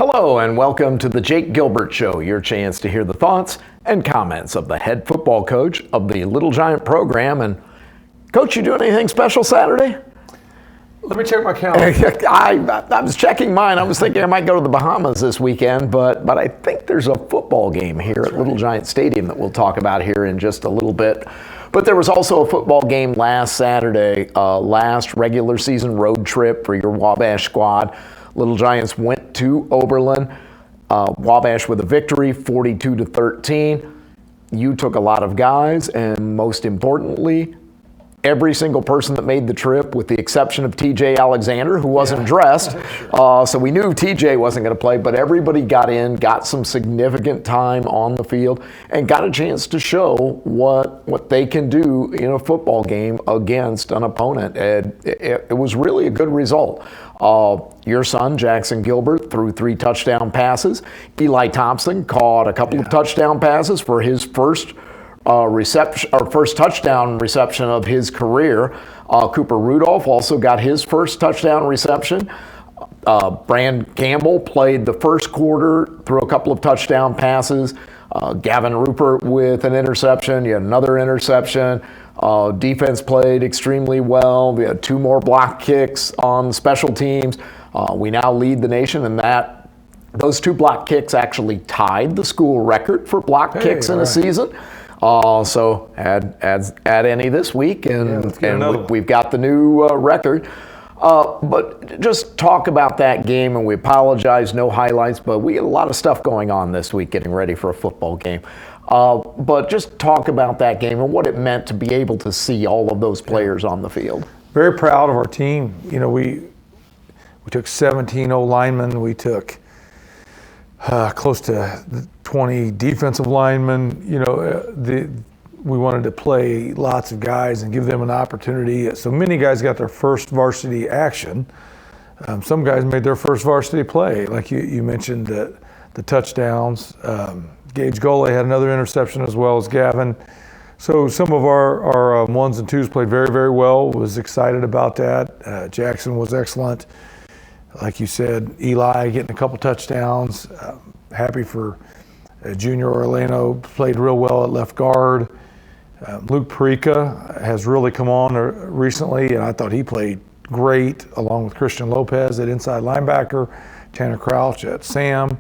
Hello and welcome to the Jake Gilbert Show, your chance to hear the thoughts and comments of the head football coach of the Little Giant program. And Coach, you doing anything special Saturday? Let me check my calendar. I was checking mine. I was thinking I might go to the Bahamas this weekend, but I think there's a football game here at Little Giant Stadium that we'll talk about here in just a little bit. But there was also a football game last Saturday, last regular season road trip for your Wabash squad. Little Giants went to Oberlin, Wabash with a victory, 42-13. You took a lot of guys, and most importantly, every single person that made the trip, with the exception of TJ Alexander, who wasn't dressed. So we knew TJ wasn't going to play, but everybody got in, got some significant time on the field, and got a chance to show what they can do in a football game against an opponent. It was really a good result. Your son, Jackson Gilbert, threw 3 touchdown passes. Eli Thompson caught a couple of touchdown passes for his first touchdown reception of his career. Cooper Rudolph also got his first touchdown reception. Brand Campbell played the first quarter, threw a couple of touchdown passes. Gavin Rupert with an interception, yet another interception. Defense played extremely well. We had 2 more block kicks on special teams. We now lead the nation in that. Those 2 block kicks actually tied the school record for block kicks in a season. So add any this week, and we've got the new record. But just talk about that game, and we apologize, no highlights, but we had a lot of stuff going on this week getting ready for a football game. But just talk about that game and what it meant to be able to see all of those players on the field. Very proud of our team. You know, we took 17 O-linemen. We took close to 20 defensive linemen. You know, we wanted to play lots of guys and give them an opportunity. So many guys got their first varsity action. Some guys made their first varsity play, like you mentioned the touchdowns. Gage Gole had another interception as well as Gavin. So some of our 1s and 2s played very, very well. Was excited about that. Jackson was excellent. Like you said, Eli getting a couple touchdowns. Happy for Junior Orlando, played real well at left guard. Luke Perica has really come on recently, and I thought he played great, along with Christian Lopez at inside linebacker, Tanner Crouch at Sam.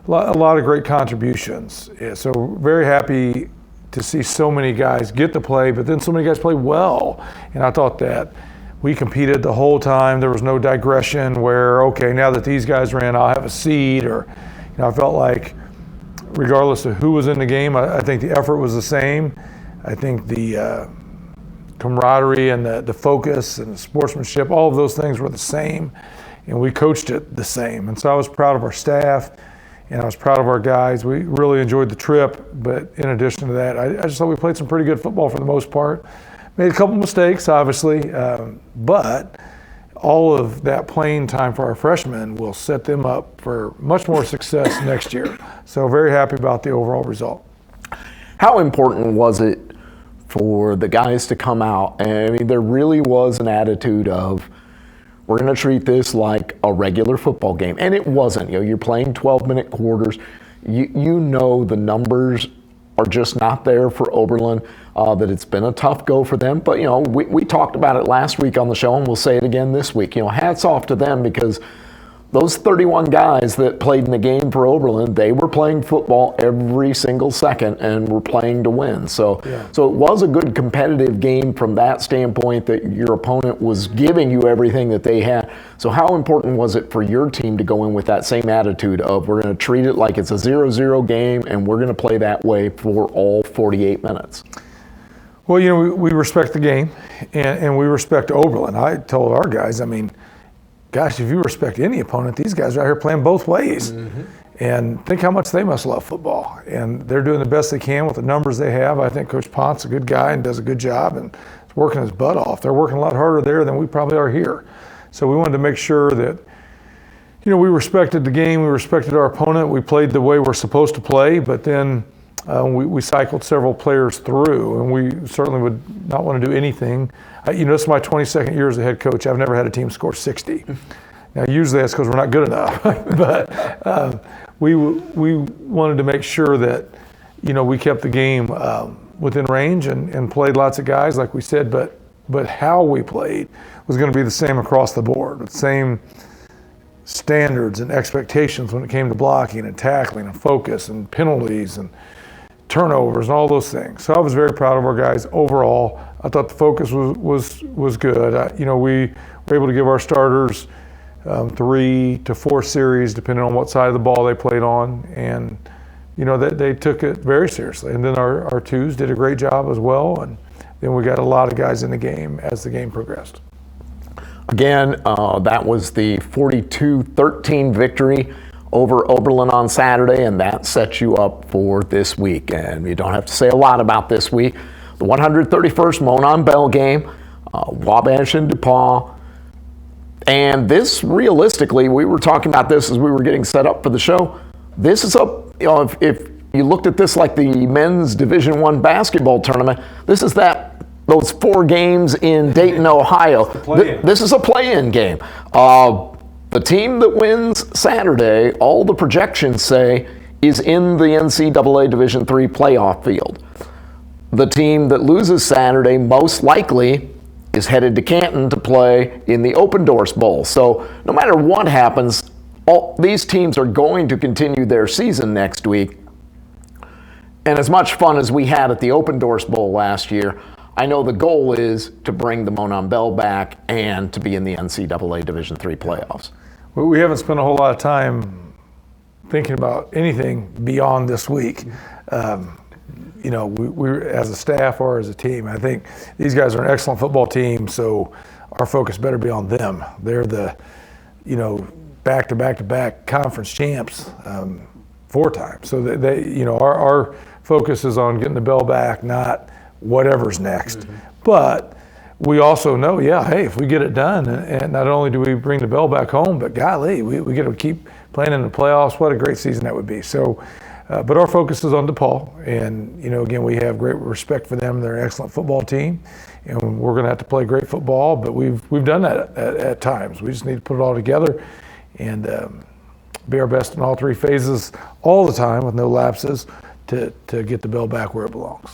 A lot of great contributions. Yeah, so very happy to see so many guys get to play, but then so many guys play well. And I thought that we competed the whole time. There was no digression where, okay, now that these guys are in, I'll have a seat. Or, you know, I felt like regardless of who was in the game, I think the effort was the same. I think the camaraderie and the focus and the sportsmanship, all of those things were the same. And we coached it the same. And so I was proud of our staff. And I was proud of our guys. We really enjoyed the trip, but in addition to that, I just thought we played some pretty good football for the most part. Made a couple mistakes, obviously, but all of that playing time for our freshmen will set them up for much more success next year. So very happy about the overall result. How important was it for the guys to come out? I mean, there really was an attitude of, we're going to treat this like a regular football game. And it wasn't. You know, you're playing 12-minute quarters. You know the numbers are just not there for Oberlin, that it's been a tough go for them. But, you know, we talked about it last week on the show, and we'll say it again this week. You know, hats off to them, because those 31 guys that played in the game for Oberlin, they were playing football every single second and were playing to win. So it was a good competitive game from that standpoint, that your opponent was giving you everything that they had. So how important was it for your team to go in with that same attitude of, we're going to treat it like it's a 0-0 game and we're going to play that way for all 48 minutes? Well, you know, we respect the game and we respect Oberlin. I told our guys, I mean, gosh, if you respect any opponent, these guys are out here playing both ways. Mm-hmm. And think how much they must love football. And they're doing the best they can with the numbers they have. I think Coach Pont's a good guy and does a good job and is working his butt off. They're working a lot harder there than we probably are here. So we wanted to make sure that, you know, we respected the game, we respected our opponent, we played the way we're supposed to play, but then we cycled several players through, and we certainly would not want to do anything. You know, this is my 22nd year as a head coach. I've never had a team score 60. Now, usually that's because we're not good enough, but we wanted to make sure that, we kept the game within range and played lots of guys, like we said, but how we played was going to be the same across the board, the same standards and expectations when it came to blocking and tackling and focus and penalties and turnovers and all those things. So I was very proud of our guys overall. I thought the focus was good. We were able to give our starters 3 to 4 series, depending on what side of the ball they played on, and they took it very seriously. And then our twos did a great job as well, and then we got a lot of guys in the game as the game progressed. Again, that was the 42-13 victory over Oberlin on Saturday, and that sets you up for this week. And you don't have to say a lot about this week. The 131st Monon Bell game, Wabash and DePauw. And this, realistically, we were talking about this as we were getting set up for the show. This is if you looked at this like the men's Division I basketball tournament, this is those 4 games in Dayton, Ohio. This is a play-in game. The team that wins Saturday, all the projections say, is in the NCAA Division III playoff field. The team that loses Saturday most likely is headed to Canton to play in the Open Doors Bowl. So no matter what happens, all these teams are going to continue their season next week. And as much fun as we had at the Open Doors Bowl last year, I know the goal is to bring the Monon Bell back and to be in the NCAA Division III playoffs. We haven't spent a whole lot of time thinking about anything beyond this week. We as a staff or as a team, I think these guys are an excellent football team, so our focus better be on them. They're the, back-to-back-to-back conference champs 4 times. So our focus is on getting the bell back, not whatever's next. Mm-hmm. But we also know, hey, if we get it done, and not only do we bring the bell back home, but golly, we get to keep playing in the playoffs. What a great season that would be. So, but our focus is on DePauw, and again, we have great respect for them. They're an excellent football team, and we're going to have to play great football. But we've done that at times. We just need to put it all together and be our best in all 3 phases all the time with no lapses to get the bell back where it belongs.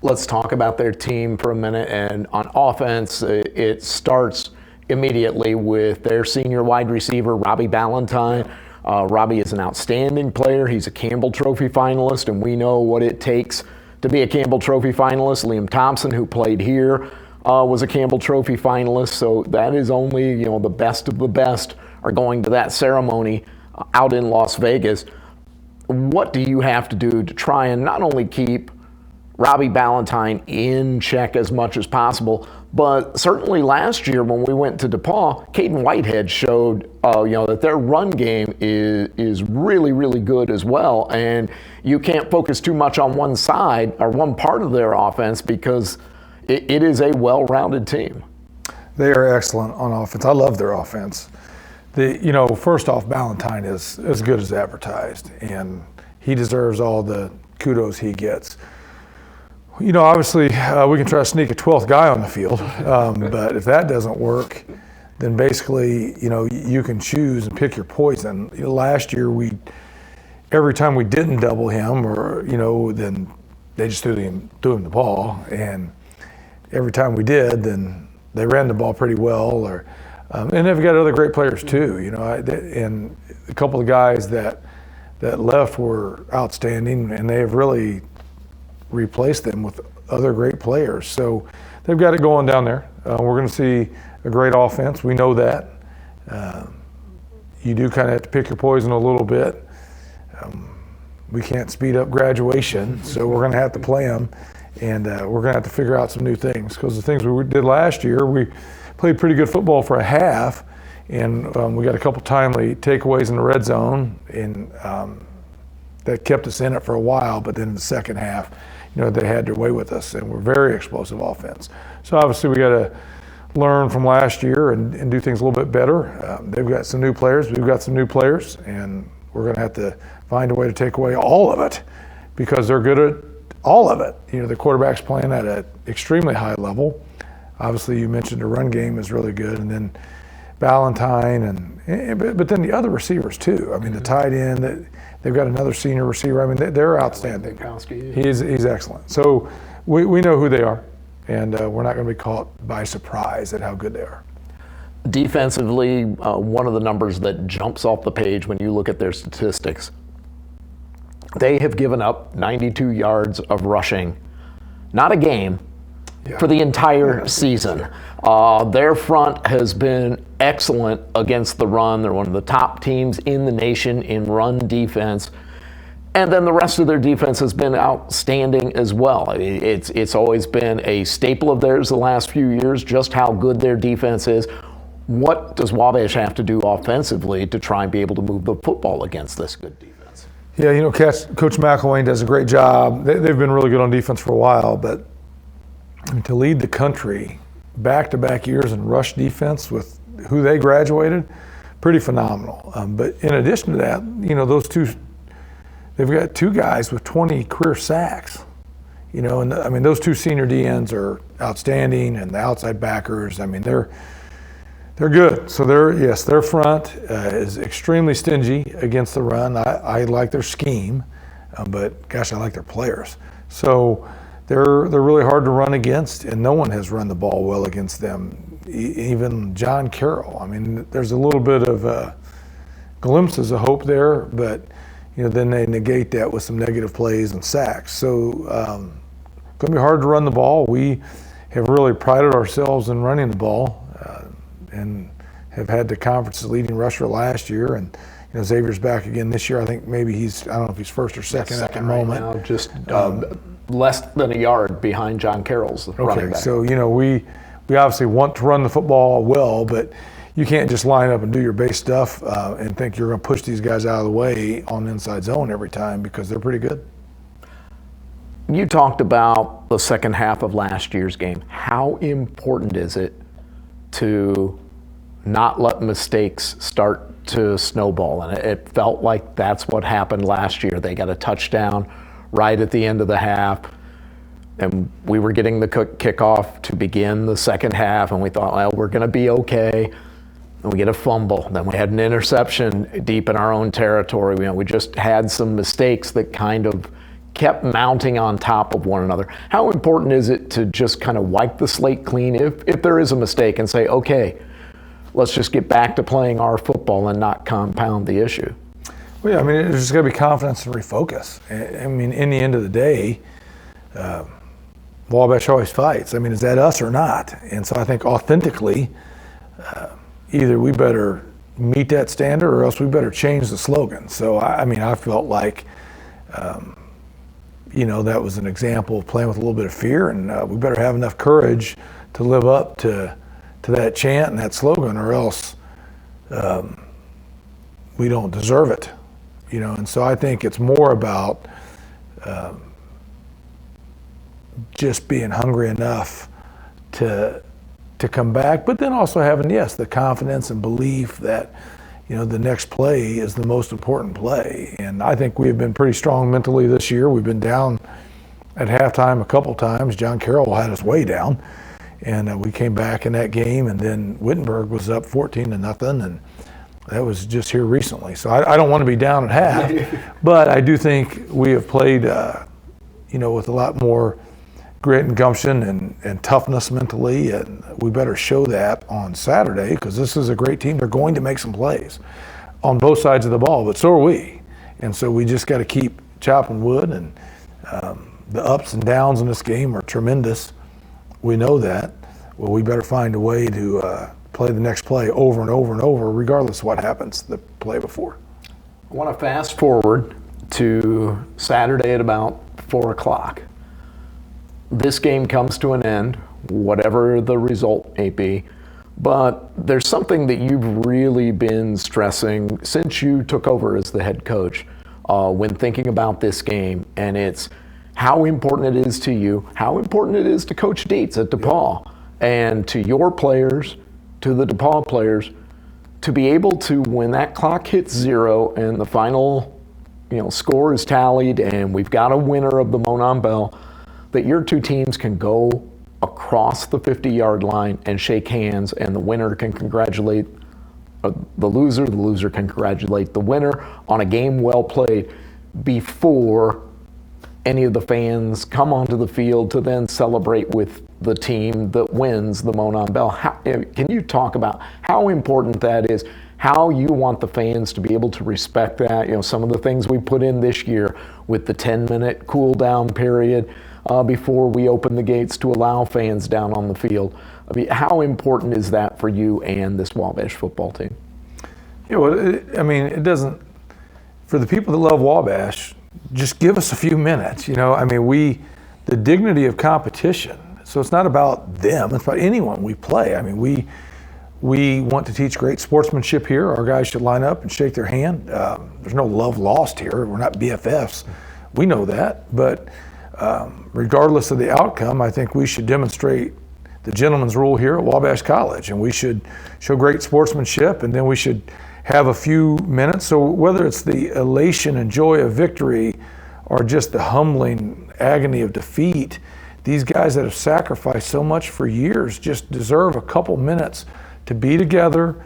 Let's talk about their team for a minute. And on offense, it starts immediately with their senior wide receiver, Robbie Ballantyne. Robbie is an outstanding player. He's a Campbell Trophy finalist, and we know what it takes to be a Campbell Trophy finalist. Liam Thompson, who played here, was a Campbell Trophy finalist. So that is only, the best of the best are going to that ceremony out in Las Vegas. What do you have to do to try and not only keep Robbie Ballantyne in check as much as possible, but certainly last year when we went to DePauw, Caden Whitehead showed that their run game is really, really good as well, and you can't focus too much on one side or one part of their offense because it is a well-rounded team. They are excellent on offense. I love their offense. First off, Ballantyne is as good as advertised, and he deserves all the kudos he gets. Obviously, we can try to sneak a 12th guy on the field, but if that doesn't work, then basically, you can choose and pick your poison. Last year, every time we didn't double him, or then they just threw him the ball, and every time we did, then they ran the ball pretty well. And they've got other great players too. And a couple of guys that left were outstanding, and they have really replace them with other great players. So they've got it going down there. We're going to see a great offense. We know that. You do kind of have to pick your poison a little bit. We can't speed up graduation, so we're going to have to play them, and we're going to have to figure out some new things, because the things we did last year, we played pretty good football for a half, and we got a couple timely takeaways in the red zone, and that kept us in it for a while. But then in the second half, they had their way with us, and we're very explosive offense. So obviously we got to learn from last year and do things a little bit better. They've got some new players, we've got some new players, and we're going to have to find a way to take away all of it, because they're good at all of it. The quarterback's playing at an extremely high level. Obviously, you mentioned the run game is really good, and then Valentine, but then the other receivers too. I mean, the tight end, they've got another senior receiver. I mean, they're outstanding. He's excellent. So we know who they are, and we're not going to be caught by surprise at how good they are. Defensively, one of the numbers that jumps off the page when you look at their statistics, they have given up 92 yards of rushing, not a game, for the entire season. Their front has been excellent against the run. They're one of the top teams in the nation in run defense. And then the rest of their defense has been outstanding as well. It's always been a staple of theirs the last few years, just how good their defense is. What does Wabash have to do offensively to try and be able to move the football against this good defense? Yeah, you know, Coach McElwain does a great job. They've been really good on defense for a while, but to lead the country back-to-back years in rush defense with who they graduated, pretty phenomenal. But in addition to that, you know, they've got two guys with 20 career sacks. You know, and I mean, those two senior DNs are outstanding, and the outside backers, I mean, they're good. So their front is extremely stingy against the run. I like their scheme, but gosh, I like their players. So they're really hard to run against, and no one has run the ball well against them. Even John Carroll. I mean, there's a little bit of glimpses of hope there, but you know, then they negate that with some negative plays and sacks. So going to be hard to run the ball. We have really prided ourselves in running the ball. And have had the conference's leading rusher last year, and you know, Xavier's back again this year. I think maybe I don't know if he's first or second at the moment. Right now, just less than a yard behind John Carroll's running back. So you know, we obviously want to run the football well, but you can't just line up and do your base stuff and think you're going to push these guys out of the way on the inside zone every time, because they're pretty good. You talked about the second half of last year's game. How important is it to not let mistakes start to snowball? And it felt like that's what happened last year. They got a touchdown right at the end of the half, and we were getting the kickoff to begin the second half, and we thought, well, we're going to be okay. And we get a fumble. Then we had an interception deep in our own territory. You know, we just had some mistakes that kind of kept mounting on top of one another. How important is it to just kind of wipe the slate clean if there is a mistake and say, okay, let's just get back to playing our football and not compound the issue? Well, yeah, I mean, there's just got to be confidence and refocus. I mean, in the end of the day, Wabash always fights. I mean, is that us or not? And so I think authentically, either we better meet that standard or else we better change the slogan. So, I mean, I felt like, you know, that was an example of playing with a little bit of fear, and we better have enough courage to live up to that chant and that slogan, or else we don't deserve it, you know. And so I think it's more about just being hungry enough to come back, but then also having, yes, the confidence and belief that, you know, the next play is the most important play. And I think we have been pretty strong mentally this year. We've been down at halftime a couple times. John Carroll had us way down. And we came back in that game, and then Wittenberg was up 14-0, and that was just here recently. So I don't want to be down at half, but I do think we have played, you know, with a lot more grit and gumption and toughness mentally, and we better show that on Saturday, because this is a great team. They're going to make some plays on both sides of the ball, but so are we. And so we just got to keep chopping wood, and the ups and downs in this game are tremendous. We know that. Well, we better find a way to play the next play over and over and over, regardless of what happens the play before. I want to fast forward to Saturday at about 4 o'clock. This game comes to an end, whatever the result may be, but there's something that you've really been stressing since you took over as the head coach when thinking about this game, and it's how important it is to you, how important it is to Coach Dietz at DePauw, and to your players, to the DePauw players, to be able to, when that clock hits zero and the final, you know, score is tallied and we've got a winner of the Monon Bell, that your two teams can go across the 50-yard line and shake hands, and the winner can congratulate the loser can congratulate the winner on a game well played before any of the fans come onto the field to then celebrate with the team that wins the Monon Bell. Can you talk about how important that is, how you want the fans to be able to respect that? Some of the things we put in this year with the 10-minute cool down period before we open the gates to allow fans down on the field. I mean, how important is that for you and this Wabash football team? It doesn't, for the people that love Wabash, just give us a few minutes. The dignity of competition. So it's not about them, it's about anyone we play. We want to teach great sportsmanship here. Our guys should line up and shake their hand. There's no love lost here. We're not BFFs. We know that. But regardless of the outcome, I think we should demonstrate the gentleman's rule here at Wabash College, and we should show great sportsmanship, and then we should have a few minutes. So whether it's the elation and joy of victory or just the humbling agony of defeat, these guys that have sacrificed so much for years just deserve a couple minutes to be together.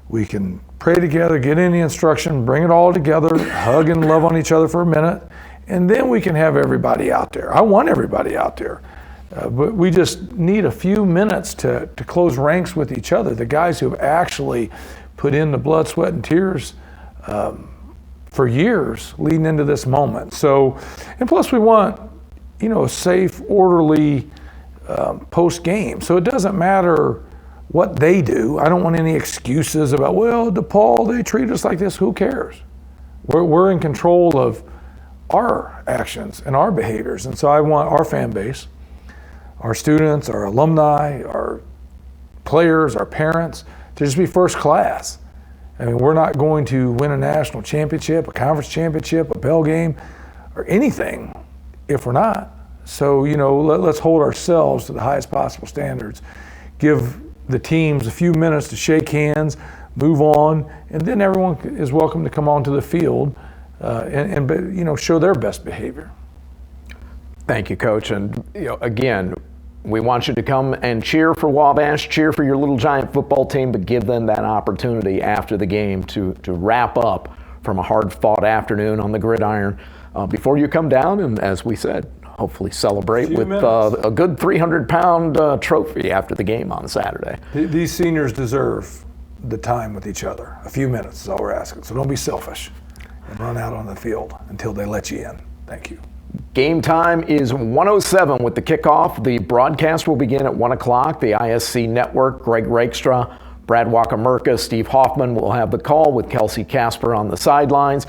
We can pray together, get any instruction, bring it all together, hug and love on each other for a minute, and then we can have everybody out there. I want everybody out there. But we just need a few minutes to close ranks with each other. The guys who have actually put in the blood, sweat, and tears for years leading into this moment. So, and plus we want, a safe, orderly post-game. So it doesn't matter what they do. I don't want any excuses about, DePauw, they treat us like this. Who cares? We're in control of our actions and our behaviors. And so I want our fan base, our students, our alumni, our players, our parents, to just be first class. We're not going to win a national championship, a conference championship, a bell game, or anything if we're not. So, let's hold ourselves to the highest possible standards. Give the teams a few minutes to shake hands, move on, and then everyone is welcome to come onto the field and show their best behavior. Thank you, Coach. And again, we want you to come and cheer for Wabash, cheer for your Little Giant football team, but give them that opportunity after the game to wrap up from a hard-fought afternoon on the gridiron before you come down and, as we said, hopefully celebrate with a good 300-pound trophy after the game on Saturday. These seniors deserve the time with each other. A few minutes is all we're asking. So don't be selfish and run out on the field until they let you in. Thank you. Game time is 1:07 with the kickoff. The broadcast will begin at 1 o'clock. The ISC Network, Greg Rakestraw, Brad Wakamerka, Steve Hoffman will have the call with Kelsey Casper on the sidelines.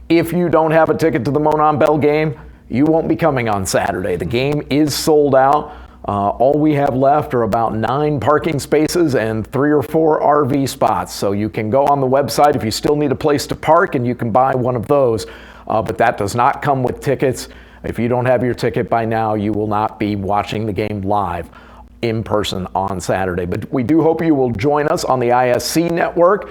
If you don't have a ticket to the Monon Bell game, you won't be coming on Saturday. The game is sold out. All we have left are about 9 parking spaces and 3 or 4 RV spots. So you can go on the website if you still need a place to park, and you can buy one of those. But that does not come with tickets. If you don't have your ticket by now, you will not be watching the game live in person on Saturday. But we do hope you will join us on the ISC Network.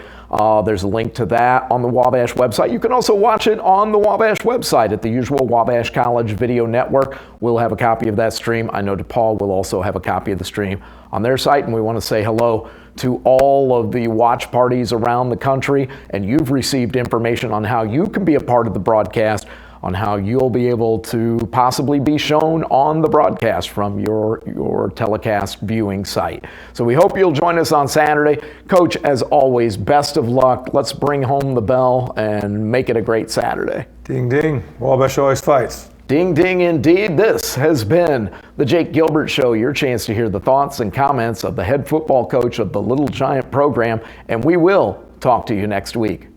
There's a link to that on the Wabash website. You can also watch it on the Wabash website at the usual Wabash College Video Network. We'll have a copy of that stream. I know DePauw will also have a copy of the stream on their site, and we want to say hello to all of the watch parties around the country, and you've received information on how you can be a part of the broadcast, on how you'll be able to possibly be shown on the broadcast from your telecast viewing site. So we hope you'll join us on Saturday. Coach, as always, best of luck. Let's bring home the bell and make it a great Saturday. Ding, ding. Wabash always fights. Ding, ding, indeed. This has been the Jake Gilbert Show, your chance to hear the thoughts and comments of the head football coach of the Little Giant program, and we will talk to you next week.